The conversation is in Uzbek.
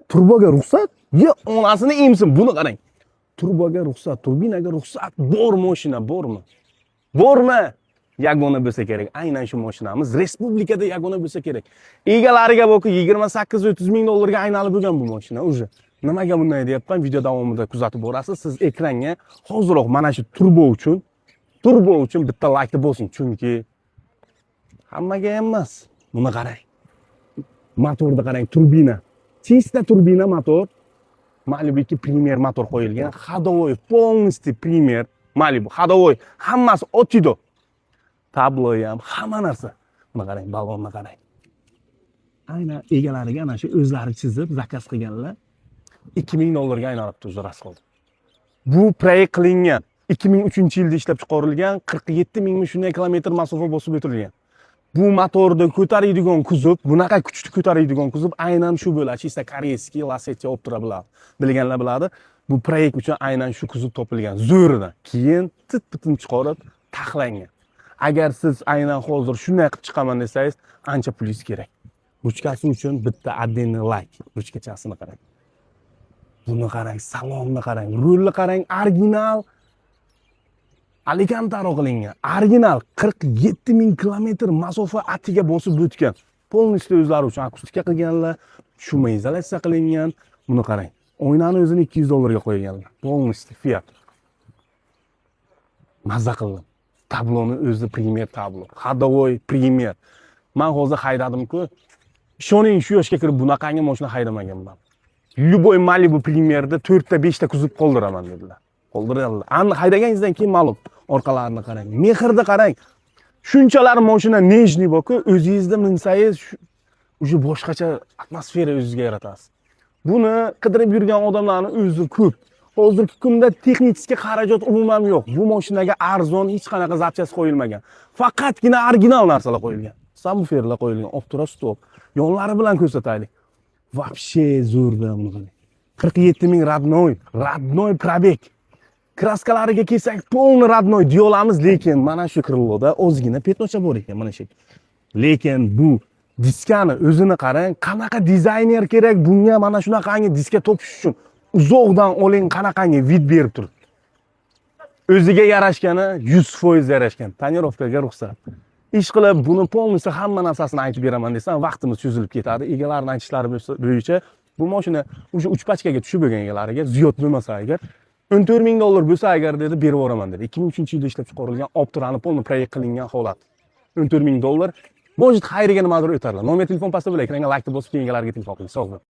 turboga ruxsat? Ye onasini emsin, buni qarang. Turboga ruxsat, turbinaga ruxsat, bor mashina, bormi? Bormi? Yagona bo'lsa kerak. Aynan shu mashinamiz respublikada yagona bo'lsa kerak. Egalariga boki 28-30 ming dollarga aylanib bo'lgan bu mashina уже. Nimaga bunday deyapman? Video davomida kuzatib borasiz. Siz ekranga hoziroq mana shu turbo uchun bitta laykni bosing, chunki hammaga emas. Buni qarang. Motorda qarang, turbina. Chista turbina motor. Malibu 2 Premier motor qo'yilgan. Ходовой, полностью Premier Malibu. Ходовой, hammasi otido. Tablo ham, hamma narsa. Buni qarang, balonni qarang. Aynan egalariga ana shu o'zlari chizib, zakaz qilganlar 2000 dollarga aylanibdi o'zi rasxol. Bu proyekt qilingan 2003-yilda ishlab chiqarilgan 47 ming shunday kilometr masofa bosib o'tilgan. Bu motorda ko'taradigan kuzov, bunaqa kuchli ko'taradigan kuzov aynan shu bo'ladi. Chista koreyskiy Lasetti Optra biladi. Bilganlar biladi. Bu proyekt uchun aynan shu kuzov topilgan. Zo'ridan. Keyin tit-pitin chiqarib taxlangan. Agar siz aynan hozir shunday qilib chiqaman desangiz, ancha pulingiz kerak. Ruchkasi uchun bitta отдельный like. Ruchkachasini qarang. Buni qarang, salonni qarang, rulni qarang, original Alicantaro qilingan. Original 47 ming kilometr masofa atiga bosib o'tgan. Полностью o'zlari uchun akustika qilganlar, shuma izolyatsiya qilingan. Buni qarang. Oynani o'zini 200 dollarga qo'yganlar. Полностью Fiat. Mazza qildim. Tabloni o'zi Premier tablo. Ходовой Premier. Men hozir haydadim-ku. Ishoning, shu yoshga kirib bunaqangi mashina haydamaganman. Любой Malibu Premierda 4 ta 5 ta kuzib qoldiraman dedilar. Qoldiradilar. Ani haydaganingizdan keyin ma'lum. Orqalarini qarang. Mehrni qarang. Shunchalar mashina nejniy borku, o'zingizda minsangiz уже boshqacha atmosfera o'zingizga yaratasiz. Buni qidirib yurgan odamlarning o'zi ko'p. Hozirgi kunda texnik xarajat umuman yo'q. Bu mashinaga arzon hech qanaqa zapchast qo'yilmagan. Faqatgina original narsalar qo'yilgan. Subwooferlar qo'yilgan, optura stop. Yonlari bilan ko'rsataylik. Вообще zo'rda buni. 47 ming родной пробег. Kraskalariga kelsak, полный родной deya olamiz, lekin mana shu krilloda ozgina petnocha bor ekan, mana shu. Lekin bu diskani o'zini qarang, qanaqa dizayner kerak bunga mana shunaqangi diska topish uchun. Uzoqdan oling, qanaqangi vid berib turibdi. O'ziga yarashgani 100% yarashgan. Tonirovkaga ruxsat. Ish qilib buni полностью hamma narsasini aytib beraman desam, vaqtimiz cho'zilib ketadi. Egalarning aytishlari bo'yicha bu mashina o'sha 3 pachkaga tushib bo'lgan egalariga ziyod bo'lmasa agar 14 ming dollar bo'lsa agar dedi, berib yuboraman dedi. 2003-yilda ishlab chiqarilgan Optrani polni proyekt qilingan holat. 14 ming dollar. Bo'jit xayriga nimadir o'tarlar. Nomer telefon pastda bo'lar, ekranga like bosib keyin egalarga telefon qiling. Sog' bo'ling.